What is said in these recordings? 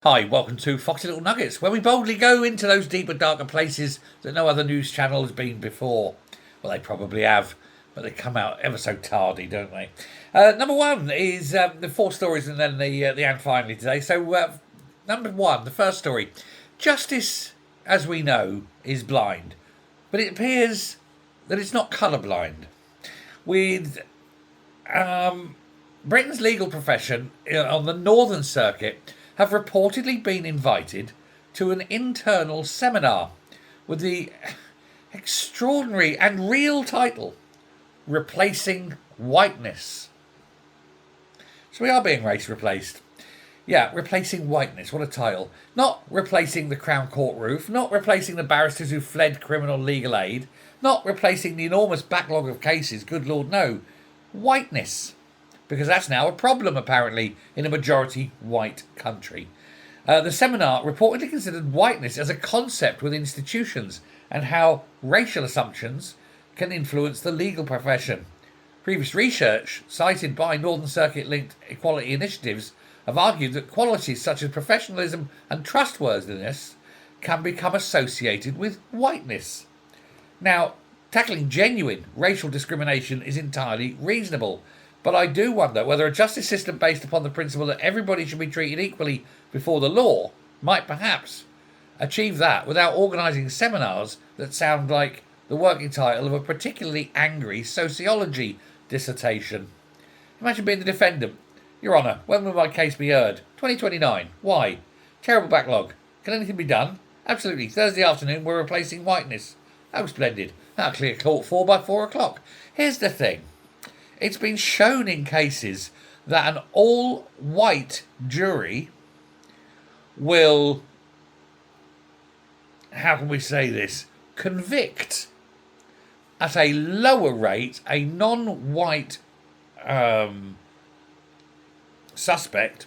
Hi, welcome to Foxy Little Nuggets, where we boldly go into those deeper, darker places that no other news channel has been before. Well, they probably have, but they come out ever so tardy, don't they? Number one is the four stories and then the and finally today. So, number one, the first story. Justice, as we know, is blind, but it appears that it's not colourblind. With Britain's legal profession on the Northern Circuit have reportedly been invited to an internal seminar with the extraordinary and real title Replacing Whiteness. So we are being race replaced. Yeah, replacing whiteness. What a title. Not replacing the Crown Court roof, not replacing the barristers who fled criminal legal aid, not replacing the enormous backlog of cases, good Lord, no. Whiteness. Because that's now a problem, apparently, in a majority white country. The seminar reportedly considered whiteness as a concept with institutions and how racial assumptions can influence the legal profession. Previous research, cited by Northern Circuit-linked equality initiatives, have argued that qualities such as professionalism and trustworthiness can become associated with whiteness. Now, tackling genuine racial discrimination is entirely reasonable, but I do wonder whether a justice system based upon the principle that everybody should be treated equally before the law might perhaps achieve that without organising seminars that sound like the working title of a particularly angry sociology dissertation. Imagine being the defendant. Your Honour, when will my case be heard? 2029. Why? Terrible backlog. Can anything be done? Absolutely. Thursday afternoon we're replacing whiteness. Oh, splendid. That'll clear court 4 by 4 o'clock. Here's the thing. It's been shown in cases that an all-white jury will, how can we say this, convict at a lower rate a non-white suspect,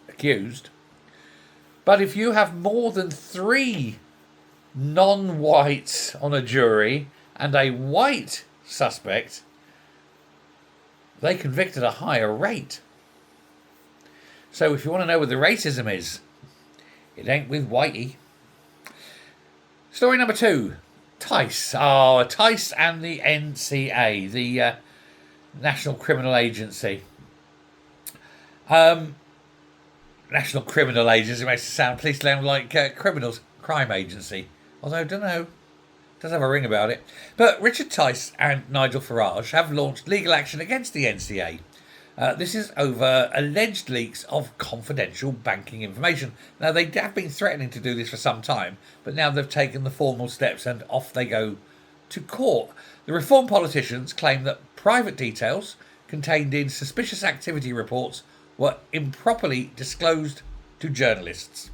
accused. But if you have more than 3 non-whites on a jury and a white suspect, they convict at a higher rate. So if you want to know where the racism is, it ain't with Whitey. Story number 2. Tice. Tice and the NCA, the National Criminal Agency. National Criminal Agency makes it sound, police sound like criminals, crime agency. Although, I don't know. Does have a ring about it. But Richard Tice and Nigel Farage have launched legal action against the NCA. This is over alleged leaks of confidential banking information. Now, they have been threatening to do this for some time, but now they've taken the formal steps and off they go to court. The Reform politicians claim that private details contained in suspicious activity reports were improperly disclosed to journalists.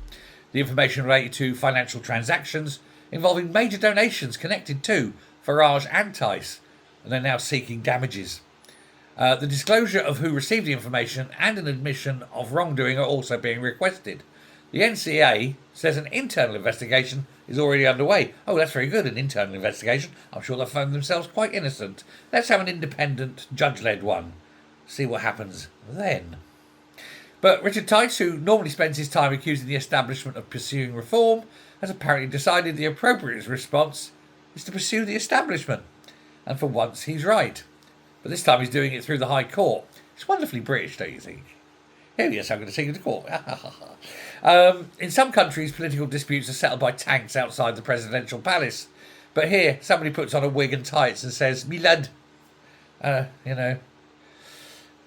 The information related to financial transactions involving major donations connected to Farage and Tice, and they're now seeking damages. The disclosure of who received the information and an admission of wrongdoing are also being requested. The NCA says an internal investigation is already underway. Oh, that's very good, an internal investigation. I'm sure they'll find themselves quite innocent. Let's have an independent, judge-led one. See what happens then. But Richard Tice, who normally spends his time accusing the establishment of pursuing reform, has apparently decided the appropriate response is to pursue the establishment. And for once, he's right. But this time he's doing it through the High Court. It's wonderfully British, don't you think? Oh, yes, I'm going to take you to court. In some countries, political disputes are settled by tanks outside the presidential palace. But here, somebody puts on a wig and tights and says, "Me lad,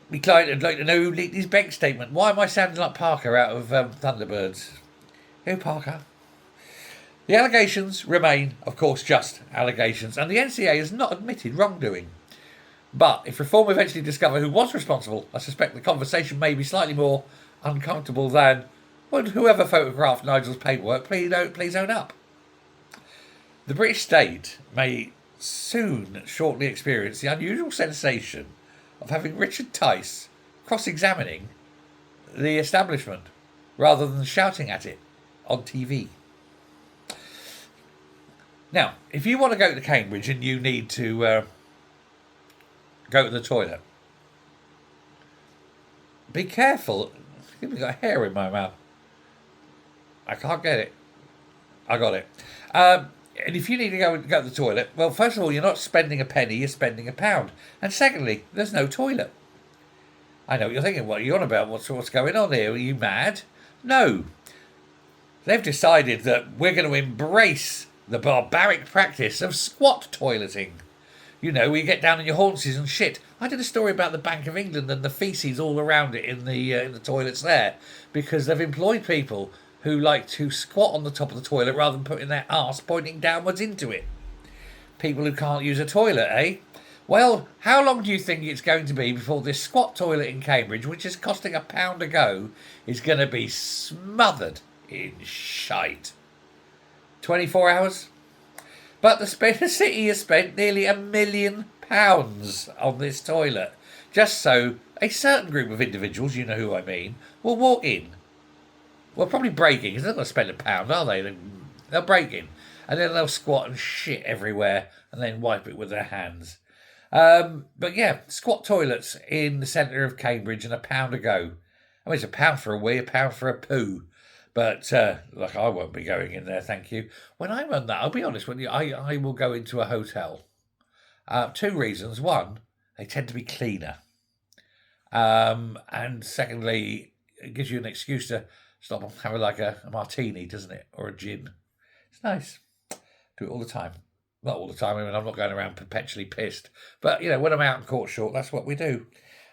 me client would like to know who leaked his bank statement. Why am I sounding like Parker out of Thunderbirds?" Who, Parker? The allegations remain, of course, just allegations, and the NCA has not admitted wrongdoing. But if Reform eventually discover who was responsible, I suspect the conversation may be slightly more uncomfortable than, "Would whoever photographed Nigel's paperwork please own up?" The British state may soon shortly experience the unusual sensation of having Richard Tice cross-examining the establishment rather than shouting at it on TV. Now, if you want to go to Cambridge and you need to go to the toilet, be careful. I've got hair in my mouth. I can't get it. I got it. And if you need to go to the toilet, well, first of all, you're not spending a penny, you're spending £1. And secondly, there's no toilet. I know what you're thinking. What are you on about? What's going on here? Are you mad? No. They've decided that we're going to embrace the barbaric practice of squat toileting. You know, where you get down on your haunches and shit. I did a story about the Bank of England and the faeces all around it in the toilets there, because they've employed people who like to squat on the top of the toilet rather than putting their arse pointing downwards into it. People who can't use a toilet, eh? Well, how long do you think it's going to be before this squat toilet in Cambridge, which is costing £1 a go, is going to be smothered in shite? 24 hours? But the city has spent nearly £1 million on this toilet, just so a certain group of individuals, you know who I mean, will walk in. Well, probably breaking, because they're not going to spend £1, are they? They'll break in, and then they'll squat and shit everywhere, and then wipe it with their hands. But yeah, squat toilets in the centre of Cambridge and £1 a go. I mean, it's £1 for a wee, £1 for a poo. But, look, I won't be going in there, thank you. When I run that, I'll be honest with you, I will go into a hotel. 2 reasons. One, they tend to be cleaner. And secondly, it gives you an excuse to stop and have like a martini, doesn't it? Or a gin. It's nice. Do it all the time. Not all the time, I mean, I'm not going around perpetually pissed. But, you know, when I'm out in court short, that's what we do.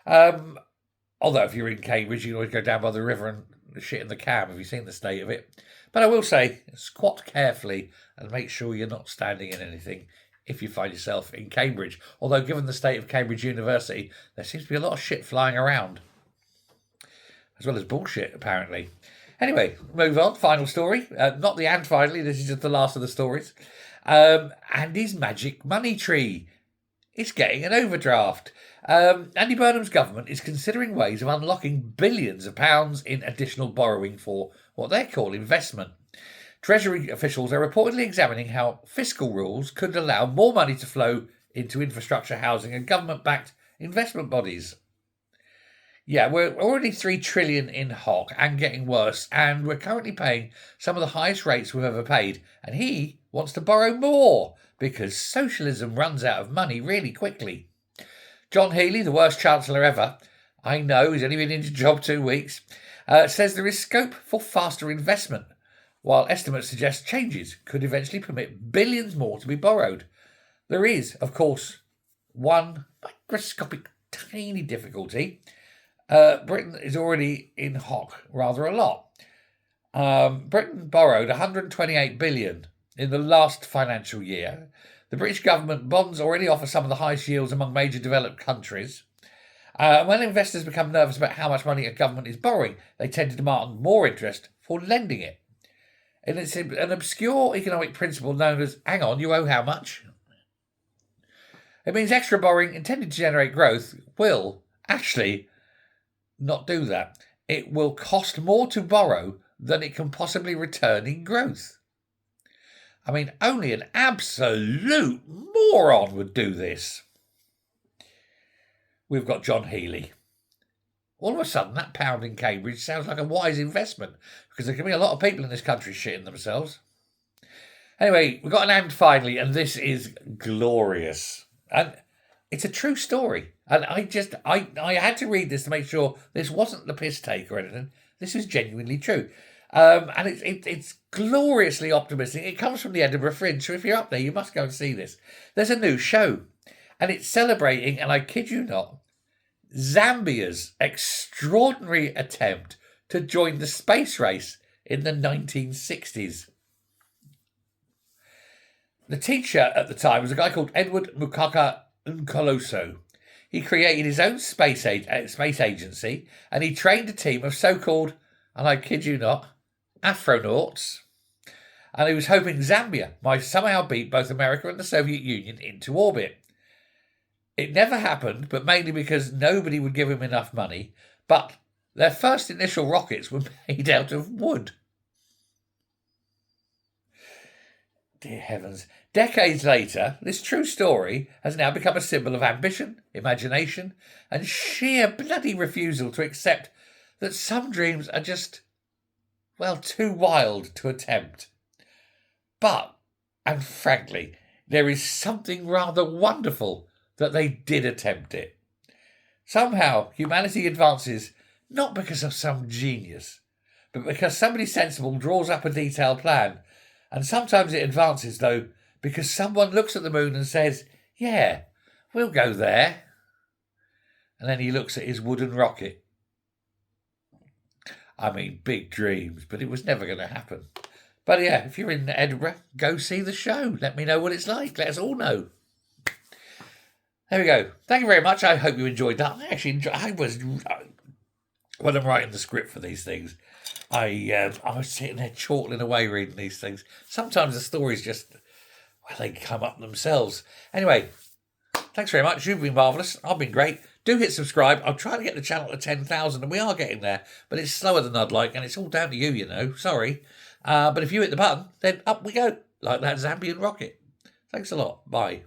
Although if you're in Cambridge, you can always go down by the river and shit in the cab. Have you seen the state of it? But I will say, squat carefully and make sure you're not standing in anything if you find yourself in Cambridge. Although, given the state of Cambridge University, there seems to be a lot of shit flying around. As well as bullshit, apparently. Anyway, move on. Final story. Not the and finally. This is just the last of the stories. Andy's magic money tree. It's getting an overdraft. Andy Burnham's government is considering ways of unlocking billions of pounds in additional borrowing for what they call investment. Treasury officials are reportedly examining how fiscal rules could allow more money to flow into infrastructure, housing and government-backed investment bodies. Yeah, we're already 3 trillion in hock and getting worse, and we're currently paying some of the highest rates we've ever paid, and he wants to borrow more because socialism runs out of money really quickly. John Healey, the worst chancellor ever, I know, he's only been in his job 2 weeks, says there is scope for faster investment, while estimates suggest changes could eventually permit billions more to be borrowed. There is, of course, one microscopic tiny difficulty. Britain is already in hock rather a lot. Britain borrowed 128 billion in the last financial year. The British government bonds already offer some of the highest yields among major developed countries. When investors become nervous about how much money a government is borrowing, they tend to demand more interest for lending it. And it's an obscure economic principle known as, hang on, you owe how much? It means extra borrowing intended to generate growth will actually not do that. It will cost more to borrow than it can possibly return in growth. I mean, only an absolute moron would do this. We've got John Healey. All of a sudden, that pound in Cambridge sounds like a wise investment because there can be a lot of people in this country shitting themselves. Anyway, we've got an and finally, and this is glorious. And it's a true story. And I had to read this to make sure this wasn't the piss take or anything. This is genuinely true. And it's gloriously optimistic. It comes from the Edinburgh Fringe, so if you're up there, you must go and see this. There's a new show, and it's celebrating, and I kid you not, Zambia's extraordinary attempt to join the space race in the 1960s. The teacher at the time was a guy called Edward Mukaka Nkoloso. He created his own space agency, and he trained a team of so-called, and I kid you not, Afronauts. And he was hoping Zambia might somehow beat both America and the Soviet Union into orbit. It never happened, but mainly because nobody would give him enough money. But their first initial rockets were made out of wood. Dear heavens. Decades later, this true story has now become a symbol of ambition, imagination, and sheer bloody refusal to accept that some dreams are just, well, too wild to attempt. But, and frankly, there is something rather wonderful that they did attempt it. Somehow, humanity advances not because of some genius, but because somebody sensible draws up a detailed plan. And sometimes it advances, though, because someone looks at the moon and says, yeah, we'll go there. And then he looks at his wooden rocket. I mean, big dreams, but it was never going to happen. But yeah, if you're in Edinburgh, go see the show. Let me know what it's like. Let us all know. There we go. Thank you very much. I hope you enjoyed that. When I'm writing the script for these things, I was sitting there chortling away reading these things. Sometimes the stories just, well, they come up themselves. Anyway, thanks very much. You've been marvellous. I've been great. Do hit subscribe. I'm trying to get the channel to 10,000, and we are getting there, but it's slower than I'd like, and it's all down to you, you know. Sorry. But if you hit the button, then up we go, like that Zambian rocket. Thanks a lot. Bye.